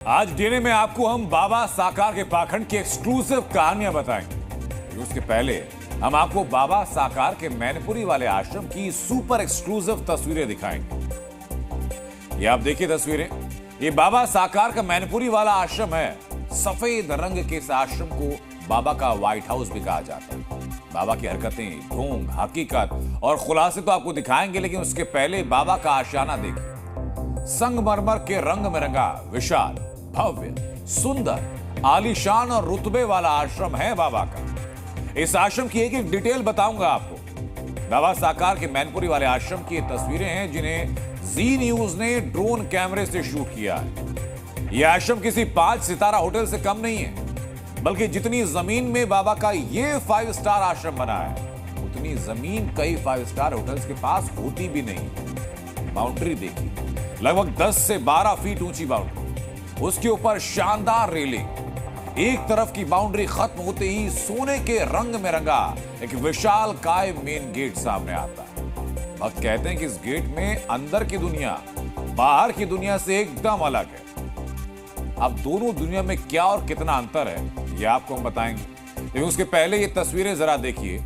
आज डीएनए में आपको हम बाबा साकार के पाखंड की एक्सक्लूसिव कहानियां बताएंगे। उसके पहले हम आपको बाबा साकार के मैनपुरी वाले आश्रम की सुपर एक्सक्लूसिव तस्वीरें दिखाएंगे। ये आप देखिए तस्वीरें, ये बाबा साकार का मैनपुरी वाला आश्रम है। सफेद रंग के इस आश्रम को बाबा का व्हाइट हाउस भी कहा जाता है। बाबा की हरकतें, ढोंग, हकीकत और खुलासे तो आपको दिखाएंगे, लेकिन उसके पहले बाबा का आशियाना देखिए। संगमरमर के रंग में रंगा विशाल, भव्य, सुंदर, आलीशान और रुतबे वाला आश्रम है बाबा का। इस आश्रम की एक एक डिटेल बताऊंगा आपको। बाबा साकार के मैनपुरी वाले आश्रम की ये तस्वीरें हैं जिन्हें जी न्यूज ने ड्रोन कैमरे से शूट किया है। यह आश्रम किसी 5 सितारा होटल से कम नहीं है, बल्कि जितनी जमीन में बाबा का ये 5 स्टार आश्रम बना है, उतनी जमीन कई 5 स्टार होटल्स के पास होती भी नहीं। बाउंड्री देखिए, लगभग 10 से 12 फीट ऊंची बाउंड्री, उसके ऊपर शानदार रेलिंग। एक तरफ की बाउंड्री खत्म होते ही सोने के रंग में रंगा एक विशाल काय मेन गेट सामने आता है। भक्त कहते हैं कि इस गेट में अंदर की दुनिया बाहर की दुनिया से एकदम अलग है। अब दोनों दुनिया में क्या और कितना अंतर है, ये आपको हम बताएंगे, लेकिन उसके पहले ये तस्वीरें जरा देखिए।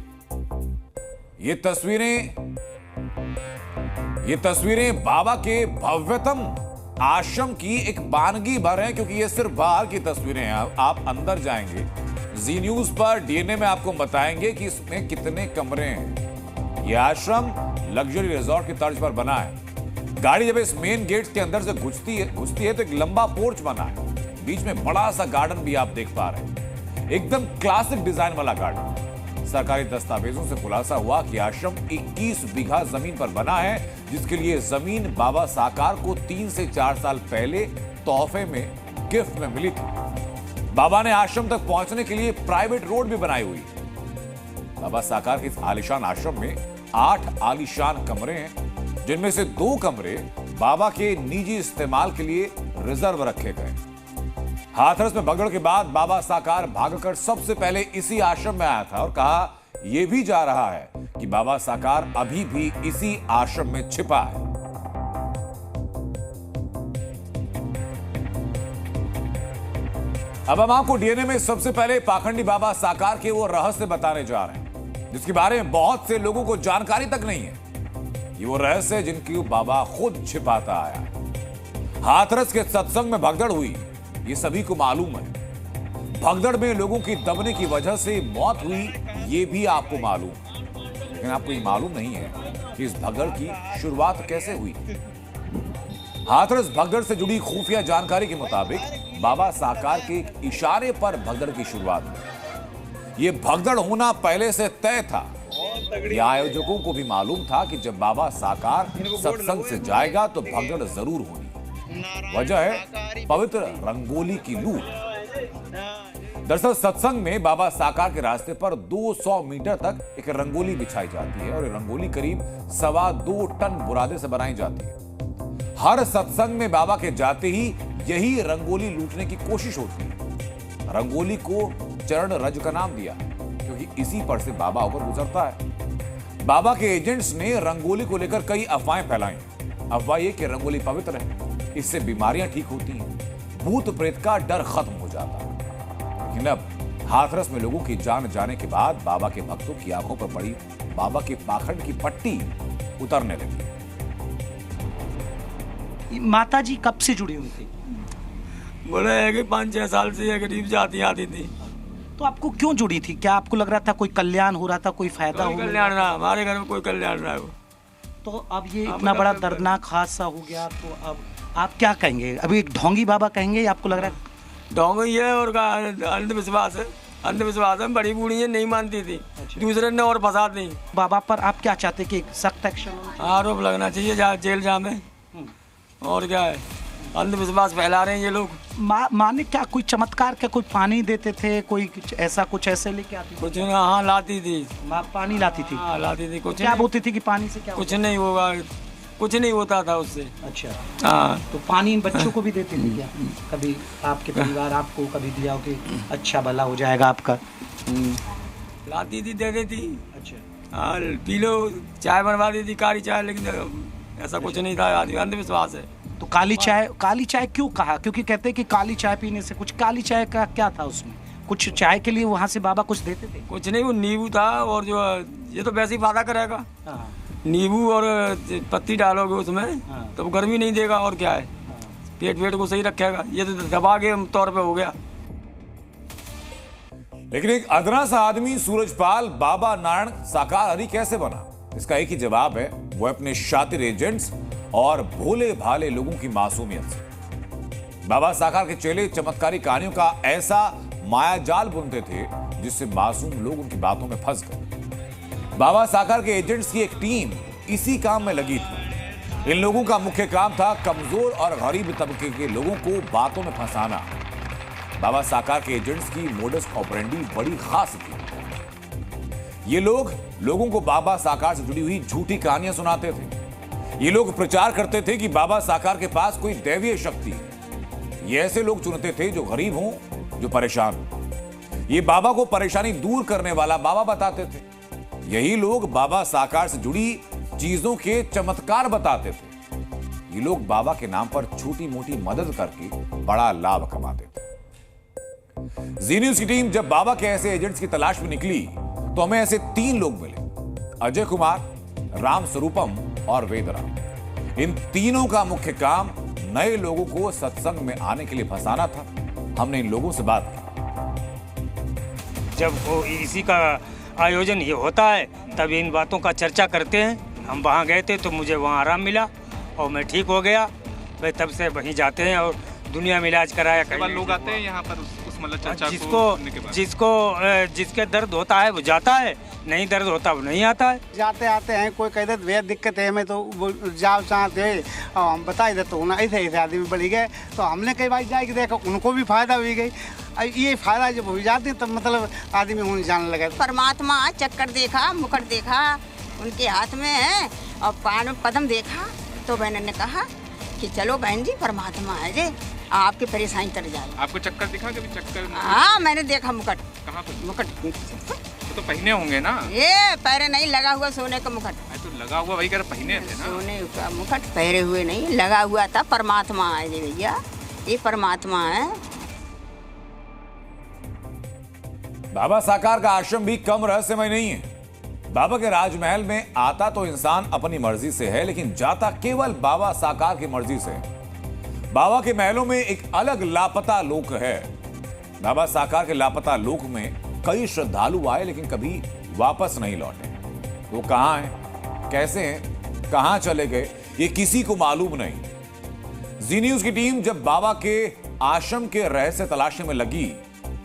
ये तस्वीरें बाबा के भव्यतम आश्रम की एक बानगी भर है, क्योंकि ये सिर्फ बाहर की तस्वीरें हैं। आप अंदर जाएंगे, जी न्यूज पर डीएनए में आपको बताएंगे कि इसमें कितने कमरे हैं। यह आश्रम लग्जरी रिजॉर्ट की तर्ज पर बना है। गाड़ी जब इस मेन गेट के अंदर से घुसती है तो एक लंबा पोर्च बना है। बीच में बड़ा सा गार्डन भी आप देख पा रहे हैं, एकदम क्लासिक डिजाइन वाला गार्डन। सरकारी दस्तावेजों से खुलासा हुआ कि आश्रम 21 बीघा जमीन पर बना है, जिसके लिए जमीन बाबा साकार को 3 से 4 साल पहले तोहफे में गिफ्ट में मिली थी। बाबा ने आश्रम तक पहुंचने के लिए प्राइवेट रोड भी बनाई हुई। बाबा साकार के इस आलीशान आश्रम में 8 आलीशान कमरे हैं, जिनमें से 2 कमरे बाबा के निजी इस्तेमाल के लिए रिजर्व रखे गए। हाथरस में भगदड़ के बाद बाबा साकार भागकर सबसे पहले इसी आश्रम में आया था और कहा यह भी जा रहा है कि बाबा साकार अभी भी इसी आश्रम में छिपा है। अब हम आपको डीएनए में सबसे पहले पाखंडी बाबा साकार के वो रहस्य बताने जा रहे हैं, जिसके बारे में बहुत से लोगों को जानकारी तक नहीं है। ये वो रहस्य जिनकी बाबा खुद छिपाता आया है। हाथरस के सत्संग में भगदड़ हुई, ये सभी को मालूम है। भगदड़ में लोगों की दबने की वजह से मौत हुई, ये भी आपको मालूम है। लेकिन आपको ये मालूम नहीं है कि इस भगदड़ की शुरुआत कैसे हुई। हाथरस भगदड़ से जुड़ी खुफिया जानकारी के मुताबिक बाबा साकार के एक इशारे पर भगदड़ की शुरुआत हुई। ये भगदड़ होना पहले से तय था। ये आयोजकों को भी मालूम था कि जब बाबा साकार सत्संग से जाएगा तो भगदड़ जरूर होनी। वजह है पवित्र रंगोली की लूट। दरअसल सत्संग में बाबा साकार के रास्ते पर 200 मीटर तक एक रंगोली बिछाई जाती है और ये रंगोली करीब 2.25 टन बुरादे से बनाई जाती है। हर सत्संग में बाबा के जाते ही यही रंगोली लूटने की कोशिश होती है। रंगोली को चरण रज का नाम दिया क्योंकि इसी पर से बाबा होकर गुजरता है। बाबा के एजेंट्स ने रंगोली को लेकर कई अफवाहें फैलाई। अफवाह ये कि रंगोली पवित्र है, इससे बीमारियां ठीक होती हैं, भूत प्रेत का डर खत्म हो जाता है। लेकिन अब हाथरस में लोगों की जान जाने के बाद बाबा के भक्तों की आंखों पर पड़ी बाबा के पाखंड की पट्टी उतरने लगी। माता जी कब से जुड़ी हुई थी? बोले है कि 5-6 साल से ये करीब जाती आती थी। तो आपको क्यों जुड़ी थी? क्या आपको लग रहा था कोई कल्याण हो रहा था, कोई फायदा हो? कल्याण रहा, हमारे घर में कोई कल्याण रहा है। तो अब ये इतना बड़ा दर्दनाक हादसा हो गया, तो अब आप क्या कहेंगे? अभी एक ढोंगी बाबा कहेंगे या आपको लग रहा है? ढोंगी है और अंधविश्वास है। अंधविश्वास है, बड़ी बूढ़ी है, नहीं मानती थी। अच्छा। दूसरे ने और फंसा दी। बाबा पर आप क्या चाहते कि सख्त एक्शन? आरोप लगना चाहिए, जेल जामे। और क्या है, अंधविश्वास फैला रहे हैं ये लोग। माँ ने क्या कोई चमत्कार, क्या कोई पानी देते थे, कोई कुछ ऐसे लेके आती थी? कुछ नहीं, हाँ लाती थी माँ, पानी लाती थी। हाँ लाती थी। कुछ क्या बोलती थी कि पानी से क्या कुछ नहीं होगा, कुछ नहीं होता था उससे। अच्छा, हाँ। तो पानी बच्चों को भी देती थी क्या? कभी आपके परिवार आपको कभी दिया हो कि अच्छा भला हो जाएगा आपका? लाती थी, दे देती। अच्छा, हाँ पी लो, चाय बनवा दी थी, काली चाय, लेकिन ऐसा कुछ नहीं था। अंधविश्वास है। तो काली चाय क्यों कहा? क्योंकि कहते हैं कि काली चाय पीने से कुछ, काली चाय का क्या था उसमें? कुछ चाय के लिए वहाँ से बाबा कुछ देते थे? कुछ नहीं, वो नींबू था और जो ये तो वैसे ही फायदा करेगा। हाँ। नींबू और पत्ती डालोगे उसमें हाँ। तो गर्मी नहीं देगा और क्या है, पेट को सही रखेगा। ये तो दबा के तौर पे हो गया। लेकिन एक अदना सा आदमी सूरजपाल बाबा नारायण साकार हरि कैसे बना? इसका एक ही जवाब है, वो अपने शातिर एजेंट्स और भोले भाले लोगों की मासूमियत से। बाबा साकार के चेले चमत्कारी कहानियों का ऐसा मायाजाल बुनते थे जिससे मासूम लोग उनकी बातों में फंस गए। बाबा साकार के एजेंट्स की एक टीम इसी काम में लगी थी। इन लोगों का मुख्य काम था कमजोर और गरीब तबके के लोगों को बातों में फंसाना। बाबा साकार के एजेंट्स की मोडस ऑपरेंडी बड़ी खास थी। ये लोग लोगों को बाबा साकार से जुड़ी हुई झूठी कहानियां सुनाते थे। ये लोग प्रचार करते थे कि बाबा साकार के पास कोई दैवीय शक्ति है। ये ऐसे लोग चुनते थे जो गरीब हों, जो परेशान हों। ये बाबा को परेशानी दूर करने वाला बाबा बताते थे। यही लोग बाबा साकार से जुड़ी चीजों के चमत्कार बताते थे। ये लोग बाबा के नाम पर छोटी मोटी मदद करके बड़ा लाभ कमाते थे। जी न्यूज की टीम जब बाबा के ऐसे एजेंट्स की तलाश में निकली तो हमें ऐसे 3 लोग मिले, अजय कुमार, राम स्वरूपम और वेदराम। इन तीनों का मुख्य काम नए लोगों को सत्संग में आने के लिए फंसाना था। हमने इन लोगों से बात की। जब वो इसी का आयोजन ये होता है तब इन बातों का चर्चा करते हैं। हम वहाँ गए थे तो मुझे वहाँ आराम मिला और मैं ठीक हो गया। भाई तब से वहीं जाते हैं और दुनिया में इलाज कराया। लोग आते हैं यहाँ पर उस मतलब चर्चा जिसके दर्द होता है वो जाता है, नहीं दर्द होता वो नहीं आता है। जाते आते हैं, कोई कहते वे दिक्कत है हमें तो वो जाओ चाहते हैं और हम बता देते तो ना ऐसे आदमी बढ़ी गए तो हमने कई बार जाके देखा, उनको भी फायदा हुई गई। ये फायदा जब हो जाते तब मतलब आदमी उन्हें जानने लगे। परमात्मा चक्कर देखा, मुकुट देखा उनके हाथ में है और पान में पदम देखा तो बहन ने कहा कि चलो बहन जी परमात्मा है जी, आपकी परेशानी तर जाए। आपको चक्कर दिखा कभी? चक्कर? हाँ मैंने देखा मुकुट। कहाँ पर? मुकुट तो पहने होंगे ना? ये पैरे नहीं लगा हुआ सोने का मुकुट। तो लगा हुआ वही कर पहने थे ना? सोने का मुकुट पहरे हुए नहीं, लगा हुआ था। परमात्मा है जी भैया, ये परमात्मा है। बाबा साकार का आश्रम भी कम रहस्यमय नहीं है। बाबा के राजमहल में आता तो इंसान अपनी मर्जी से है, लेकिन जाता केवल बाबा साकार की मर्जी से है। बाबा के महलों में एक अलग लापता लोक है। बाबा साकार के लापता लोक में कई श्रद्धालु आए लेकिन कभी वापस नहीं लौटे। वो कहां हैं, कैसे हैं, कहां चले गए, ये किसी को मालूम नहीं। जी न्यूज की टीम जब बाबा के आश्रम के रहस्य तलाशने में लगी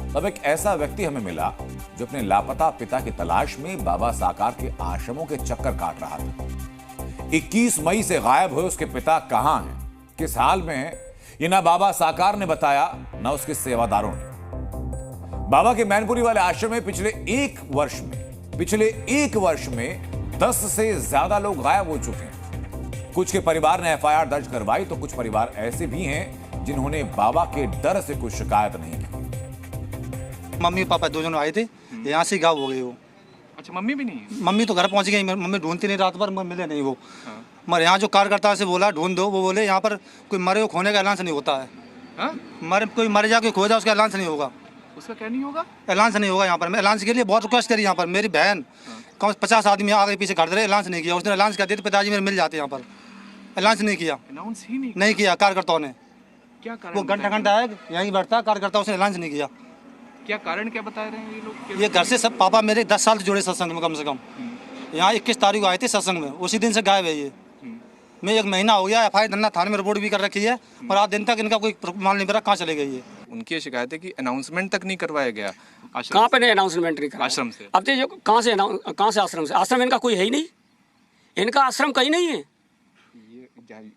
तब एक ऐसा व्यक्ति हमें मिला जो अपने लापता पिता की तलाश में बाबा साकार के आश्रमों के चक्कर काट रहा था। 21 मई से गायब हुए उसके पिता कहां हैं, किस हाल में है, ये ना बाबा साकार ने बताया ना उसके सेवादारों ने। बाबा के मैनपुरी वाले आश्रम में पिछले एक वर्ष में 10 से ज्यादा लोग गायब हो चुके हैं। कुछ के परिवार ने एफआईआर दर्ज करवाई तो कुछ परिवार ऐसे भी हैं जिन्होंने बाबा के डर से कोई शिकायत नहीं की। मम्मी पापा 2 जन आए थे, यहाँ से गायब हो गए वो। अच्छा, मम्मी भी नहीं है? मम्मी तो घर पहुंच गई, मम्मी ढूंढती नहीं, रात भर मिले नहीं वो। मगर यहाँ जो कार्यकर्ता से बोला ढूंढ दो, वो बोले यहाँ पर कोई मरे खोने का ऐलान नहीं होता है। कोई मरे जाके खो जाए उसका ऐलान नहीं होगा। उसका क्या नहीं होगा? ऐलान नहीं होगा यहाँ पर। मैं ऐलान के लिए बहुत रिक्वेस्ट करी यहाँ पर, मेरी बहन कम 50 आदमी आगे पीछे खड़े रहे, ऐलान नहीं किया। उसने ऐलान कर दिया पिताजी मेरे मिल जाते यहाँ पर, ऐलान नहीं किया। अनाउंस ही नहीं किया कार्यकर्ताओं ने। क्या कारण? वो घंटा है यहीं बैठता कार्यकर्ता, उसने ऐलान नहीं किया। क्या कारण क्या बता रहे हैं ये लोग? ये घर से सब पापा मेरे 10 साल से जुड़े सत्संग में, कम से कम यहाँ 21 तारीख को आए थे सत्संग में, उसी दिन से गायब है ये। मैं 1 महीना हो गया, एफआईआर धन्ना थाने में रिपोर्ट भी कर रखी है, पर आज दिन तक इनका कोई मान नहीं मेरा कहाँ चले गई है। उनकी शिकायत है कि अनाउंसमेंट तक नहीं करवाया गया। कहाँ पे नहीं अनाउंसमेंट नहीं करा आश्रम से? अब तो कहाँ से आश्रम से? आश्रम इनका कोई है ही नहीं, इनका आश्रम कहीं नहीं है।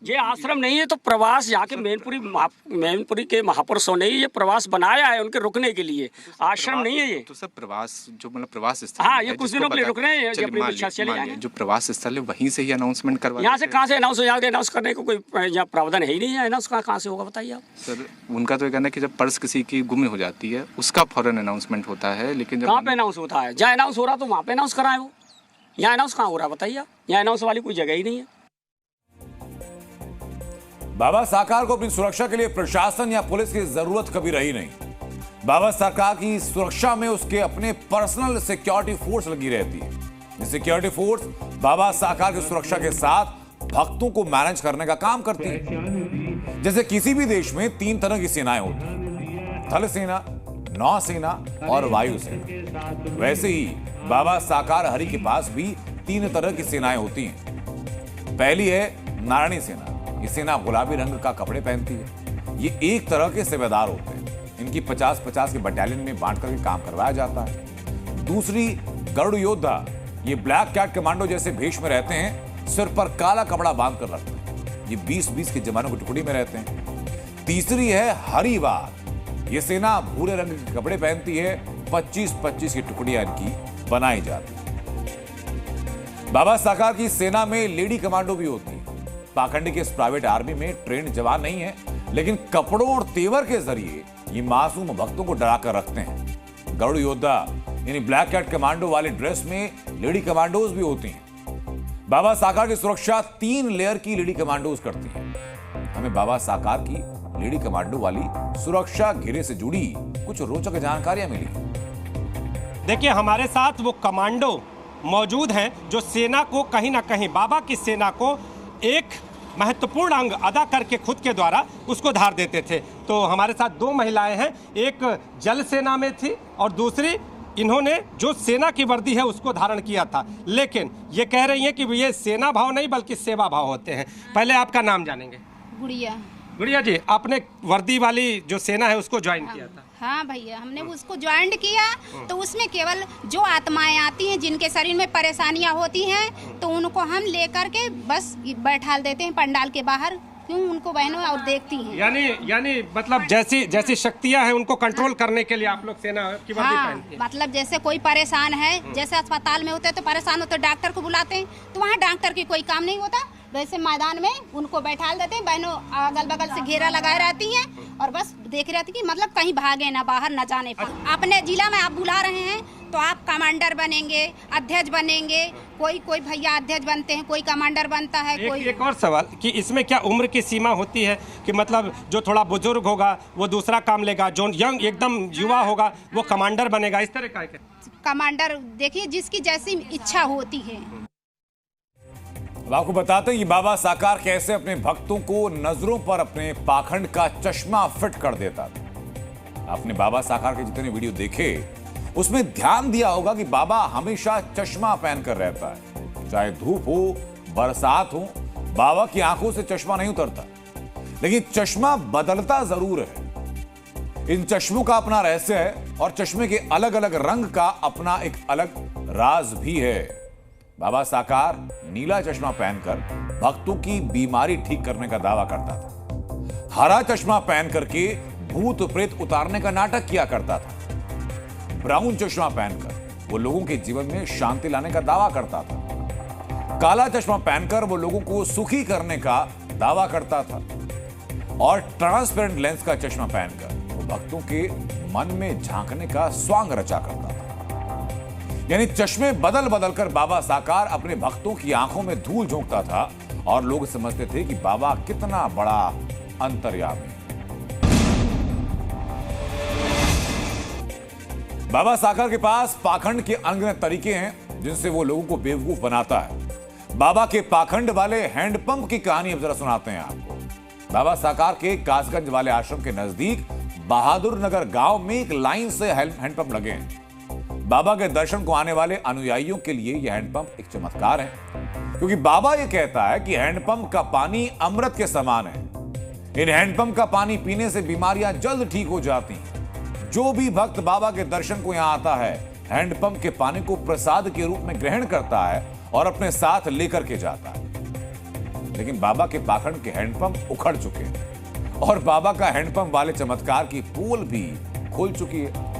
ये आश्रम नहीं है तो प्रवास यहाँ के मैनपुरी के महापुरुषों ने ये प्रवास बनाया है उनके रुकने के लिए। आश्रम नहीं है ये तो सब प्रवास, जो मतलब प्रवास स्थल। हाँ, ये कुछ दिनों के लिए रुक रहे हैं, अपनी इच्छा से चले जाएंगे। जो प्रवास स्थल है वहीं से ही अनाउंसमेंट करवा। यहाँ से कहाँ से अनाउंस हो जाएगा? अनाउंस करने को कोई यहाँ प्रावधान है ही नहीं है, अनाउंस कहाँ से होगा बताइए आप। सर उनका तो ये कहना है कि जब पर्स किसी की गुम हो जाती है उसका फौरन अनाउंसमेंट होता है, लेकिन कहाँ पे अनाउंस होता है? जहाँ अनाउंस हो रहा तो वहाँ पे अनाउंस कराए वो। यहाँ अनाउंस कहाँ हो रहा है बताइए आप? यहाँ अनाउंस वाली कोई जगह ही नहीं है। बाबा साकार को अपनी सुरक्षा के लिए प्रशासन या पुलिस की जरूरत कभी रही नहीं। बाबा साकार की सुरक्षा में उसके अपने पर्सनल सिक्योरिटी फोर्स लगी रहती है। ये सिक्योरिटी फोर्स बाबा साकार की सुरक्षा के साथ भक्तों को मैनेज करने का काम करती है। जैसे किसी भी देश में 3 तरह की सेनाएं होती हैं, थल सेना, नौसेना और वायु सेना। वैसे ही बाबा साकार हरि के पास भी 3 तरह की सेनाएं होती हैं। पहली है नारायणी सेना। ये सेना गुलाबी रंग का कपड़े पहनती है। ये एक तरह के सेवादार होते हैं। इनकी 50-50 के बटालियन में बांट करके काम करवाया जाता है। दूसरी गरुड़ योद्धा। ये ब्लैक कैट कमांडो जैसे भेष में रहते हैं, सिर पर काला कपड़ा बांध कर रखते हैं। ये 20-20 के जवानों की टुकड़ी में रहते हैं। तीसरी है हरिवार। ये सेना भूरे रंग के कपड़े पहनती है। 25-25 की टुकड़ियां इनकी बनाई जाती है। बाबा साकार की सेना में लेडी कमांडो भी होती है। पाखंडी के इस प्राइवेट आर्मी में ट्रेंड जवान नहीं है, लेकिन कपड़ों और तेवर के जरिए ये मासूम भक्तों को डरा कर रखते हैं। गरुड़ योद्धा यानी ब्लैक कैट कमांडो वाले ड्रेस में लेडी कमांडोज भी होती हैं। बाबा साकार की सुरक्षा 3 लेयर की लेडी कमांडोज करती हैं। हमें बाबा साकार की लेडी कमांडो वाली सुरक्षा घेरे से जुड़ी कुछ रोचक जानकारियां मिली। देखिए, हमारे साथ वो कमांडो मौजूद हैं जो सेना को कहीं ना कहीं, बाबा की सेना को एक महत्वपूर्ण अंग अदा करके खुद के द्वारा उसको धार देते थे। तो हमारे साथ 2 महिलाएं हैं, एक जल सेना में थी और दूसरी इन्होंने जो सेना की वर्दी है उसको धारण किया था। लेकिन ये कह रही हैं कि ये सेना भाव नहीं बल्कि सेवा भाव होते हैं। पहले आपका नाम जानेंगे। गुड़िया। गुड़िया जी, आपने वर्दी वाली जो सेना है उसको ज्वाइन किया था? हाँ भैया, हमने उसको ज्वाइन किया तो उसमें केवल जो आत्माएं आती हैं जिनके शरीर में परेशानियां होती हैं तो उनको हम लेकर के बस बैठा देते हैं पंडाल के बाहर, क्यों उनको बहनों और देखती हैं। यानी मतलब जैसी शक्तियां हैं उनको कंट्रोल करने के लिए आप लोग सेना की वर्दी पहनते हैं। मतलब जैसे कोई परेशान है, जैसे अस्पताल में होते हैं तो परेशान होते तो डॉक्टर को बुलाते हैं, तो वहाँ डॉक्टर की कोई काम नहीं होता, वैसे मैदान में उनको बैठा देते हैं। बहनों अगल बगल से घेरा लगाए रहती हैं और बस देख रहती कि मतलब कहीं भागे ना, बाहर न जाने पर। अपने जिला में आप बुला रहे हैं तो आप कमांडर बनेंगे, अध्यक्ष बनेंगे, कोई भैया अध्यक्ष बनते हैं, कोई कमांडर बनता है। एक और सवाल कि इसमें क्या उम्र की सीमा होती है कि मतलब जो थोड़ा बुजुर्ग होगा वो दूसरा काम लेगा, जो यंग एकदम युवा होगा वो कमांडर बनेगा, इस तरह का? कमांडर देखिए जिसकी जैसी इच्छा होती है। अब आपको बताते हैं कि बाबा साकार कैसे अपने भक्तों को नजरों पर अपने पाखंड का चश्मा फिट कर देता था। आपने बाबा साकार के जितने वीडियो देखे उसमें ध्यान दिया होगा कि बाबा हमेशा चश्मा पहनकर रहता है। चाहे धूप हो, बरसात हो, बाबा की आंखों से चश्मा नहीं उतरता, लेकिन चश्मा बदलता जरूर है। इन चश्मों का अपना रहस्य है और चश्मे के अलग अलग रंग का अपना एक अलग राज भी है। बाबा साकार नीला चश्मा पहनकर भक्तों की बीमारी ठीक करने का दावा करता था। हरा चश्मा पहन करके भूत प्रेत उतारने का नाटक किया करता था। ब्राउन चश्मा पहनकर वो लोगों के जीवन में शांति लाने का दावा करता था। काला चश्मा पहनकर वो लोगों को सुखी करने का दावा करता था। और ट्रांसपेरेंट लेंस का चश्मा पहनकर वो भक्तों के मन में झांकने का स्वांग रचा करता था। यानी चश्मे बदल बदल कर बाबा साकार अपने भक्तों की आंखों में धूल झोंकता था और लोग समझते थे कि बाबा कितना बड़ा अंतर्यामी। बाबा साकार के पास पाखंड के अनगिनत तरीके हैं जिनसे वो लोगों को बेवकूफ बनाता है। बाबा के पाखंड वाले हैंडपंप की कहानी अब जरा सुनाते हैं आपको। बाबा साकार के कासगंज वाले आश्रम के नजदीक बहादुर नगर गांव में एक लाइन से हैंडपंप लगे हैं। बाबा के दर्शन को आने वाले अनुयायियों के लिए यह हैंडपंप एक चमत्कार है, क्योंकि बाबा यह कहता है कि हैंडपंप का पानी अमृत के समान है। इन हैंडपंप का पानी पीने से बीमारियां जल्द ठीक हो जाती हैं। जो भी भक्त बाबा के दर्शन को यहां आता है हैंडपंप के पानी को प्रसाद के रूप में ग्रहण करता है और अपने साथ लेकर के जाता है। लेकिन बाबा के पाखंड के हैंडपंप उखड़ चुके हैं और बाबा का हैंडपंप वाले चमत्कार की पोल भी खुल चुकी है।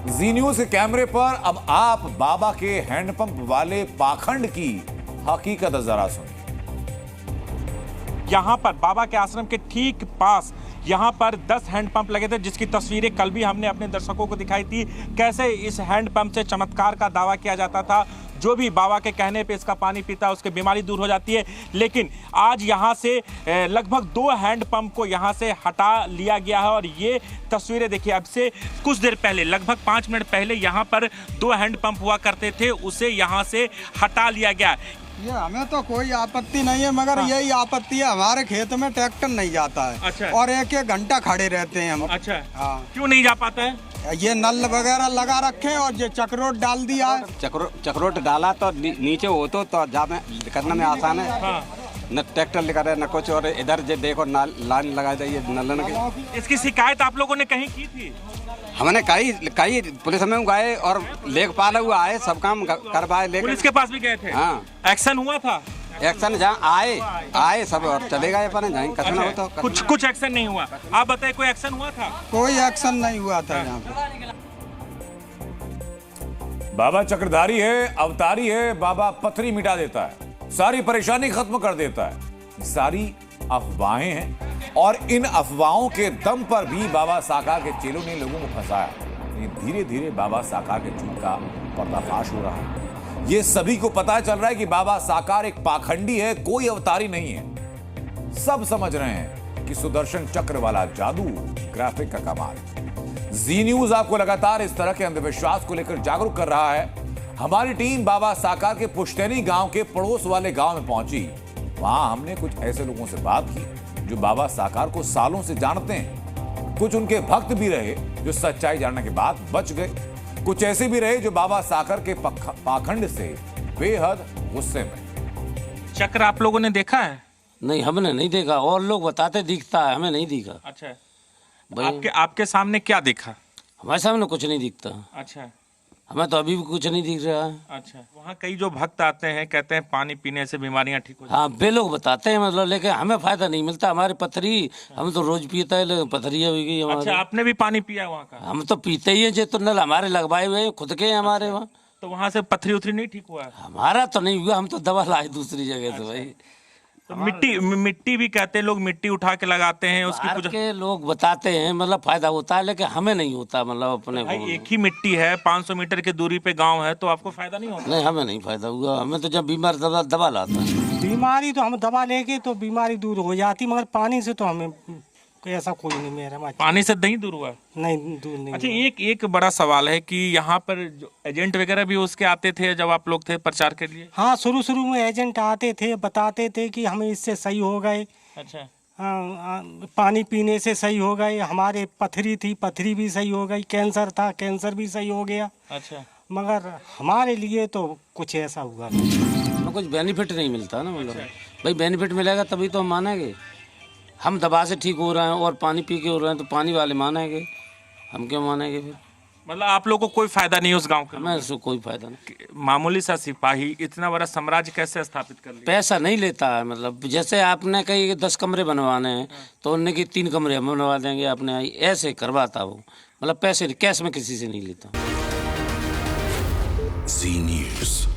जी न्यूज के कैमरे पर अब आप बाबा के हैंडपंप वाले पाखंड की हकीकत जरा सुनिए। यहाँ पर बाबा के आश्रम के ठीक पास यहाँ पर 10 हैंडपंप लगे थे, जिसकी तस्वीरें कल भी हमने अपने दर्शकों को दिखाई थी। कैसे इस हैंडपंप से चमत्कार का दावा किया जाता था। जो भी बाबा के कहने पे इसका पानी पीता है उसकी बीमारी दूर हो जाती है। लेकिन आज यहाँ से लगभग 2 हैंडपंप को यहाँ से हटा लिया गया है और ये तस्वीरें देखिए, अब से कुछ देर पहले लगभग 5 मिनट पहले यहाँ पर 2 हैंडपंप हुआ करते थे, उसे यहाँ से हटा लिया गया। ये हमें तो कोई आपत्ति नहीं है, मगर यही आपत्ति है हमारे खेत में ट्रैक्टर नहीं जाता है। अच्छा। और 1-1 घंटा खड़े रहते हैं हम। अच्छा। हाँ। क्यों नहीं जा पाता है? ये नल वगैरह लगा रखे हैं और ये चक्रोट डाल दिया है। चक्रोट डाला तो नीचे हो तो जाने करने में आसान है। हाँ। न ट्रैक्टर लगा रहे न कुछ, और इधर जो देखो लाइन लगा दिए नलन के। इसकी शिकायत आप लोगों ने कहीं की थी? हमने कई पुलिस में गए और लेखपाल हुआ आए, सब काम करवाए। लेकिन पुलिस के पास भी गए थे? हाँ। एक्शन हुआ था? एक्शन जहाँ आए सब और चले गए अपन जहाँ कसना हो तो। कुछ एक्शन नहीं हुआ। आप बताइए, कोई एक्शन हुआ था? कोई एक्शन नहीं हुआ था यहाँ पे। बाबा चक्रधारी है, अवतारी है, बाबा पथरी मिटा देता है, सारी परेशानी खत्म कर देता है। सारी अफवाहें हैं और इन अफवाहों के दम पर भी बाबा साकार के चेलों ने लोगों को फंसाया। धीरे धीरे बाबा साकार के झूठ का पर्दाफाश हो रहा है। ये सभी को पता चल रहा है कि बाबा साकार एक पाखंडी है, कोई अवतारी नहीं है। सब समझ रहे हैं कि सुदर्शन चक्र वाला जादू ग्राफिक का कमाल। जी न्यूज आपको लगातार इस तरह के अंधविश्वास को लेकर जागरूक कर रहा है। हमारी टीम बाबा साकार के पुश्तैनी गांव के पड़ोस वाले गांव में पहुंची। वहां हमने कुछ ऐसे लोगों से बात की जो बाबा साकार को सालों से जानते हैं। कुछ उनके भक्त भी रहे जो सच्चाई जानने के बाद बच गए, कुछ ऐसे भी रहे जो बाबा साकर के पाखंड से बेहद गुस्से में। चक्र आप लोगों ने देखा है? नहीं, हमने नहीं देखा, और लोग बताते दिखता है, हमें नहीं दिखा। अच्छा। आपके सामने क्या दिखा? हमारे सामने कुछ नहीं दिखता। अच्छा। हमें तो अभी भी कुछ नहीं दिख रहा है। अच्छा। वहाँ कई जो भक्त आते हैं, कहते हैं पानी पीने से बीमारियां ठीक हो जाती हैं। हाँ, वे लोग बताते हैं, मतलब, लेकिन हमें फायदा नहीं मिलता। हमारी पथरी हम तो रोज पीता है, लेकिन पथरी हो गई हमारी। अच्छा, आपने भी पानी पिया वहाँ का? हम तो पीते ही हैं, जो तो नल हमारे लगवाए हुए हैं, खुद के हैं हमारे वहाँ। तो वहाँ से पथरी उथरी नहीं ठीक हुआ? हमारा तो नहीं हुआ, हम तो दवा लाए दूसरी जगह से भाई। तो मिट्टी भी कहते हैं लोग, मिट्टी उठा के लगाते हैं, उसकी बाहर के लोग बताते हैं, मतलब फायदा होता है, लेकिन हमें नहीं होता। मतलब अपने भाई एक ही मिट्टी है, 500 मीटर की दूरी पे गांव है, तो आपको फायदा नहीं होता? नहीं, हमें नहीं फायदा हुआ। हमें तो जब बीमार दवा लाता है। बीमारी तो हम दवा लेके तो बीमारी दूर हो जाती, मगर पानी से तो हमें ऐसा कोई नहीं। मेरा पानी से नहीं दूर हुआ? नहीं, दूर नहीं। अच्छा, एक बड़ा सवाल है कि यहाँ पर जो एजेंट वगैरह भी उसके आते थे जब आप लोग थे प्रचार के लिए? हाँ, शुरू में एजेंट आते थे, बताते थे कि हमें इससे सही हो गए। अच्छा। हाँ, पानी पीने से सही हो गए। हमारे पथरी थी, पथरी भी सही हो गई। कैंसर था, कैंसर भी सही हो गया। अच्छा। मगर हमारे लिए तो कुछ ऐसा हुआ नहीं। कुछ बेनिफिट नहीं मिलता ना, मतलब भाई बेनिफिट मिलेगा तभी तो हम मानेंगे। हम दवा से ठीक हो रहे हैं और पानी पी के हो रहे हैं, तो पानी वाले मानेंगे, हम क्यों मानेंगे फिर? मतलब आप लोगों को कोई फायदा नहीं है उस गांव का? हमें उसको कोई फायदा नहीं। मामूली सा सिपाही इतना बड़ा साम्राज्य कैसे स्थापित कर लिया? पैसा नहीं लेता है, मतलब जैसे आपने कहीं 10 कमरे बनवाने हैं तो उनने की 3 कमरे हम बनवा देंगे, आपने ऐसे करवाता वो, मतलब पैसे कैश में किसी से नहीं लेता। जी न्यूज़।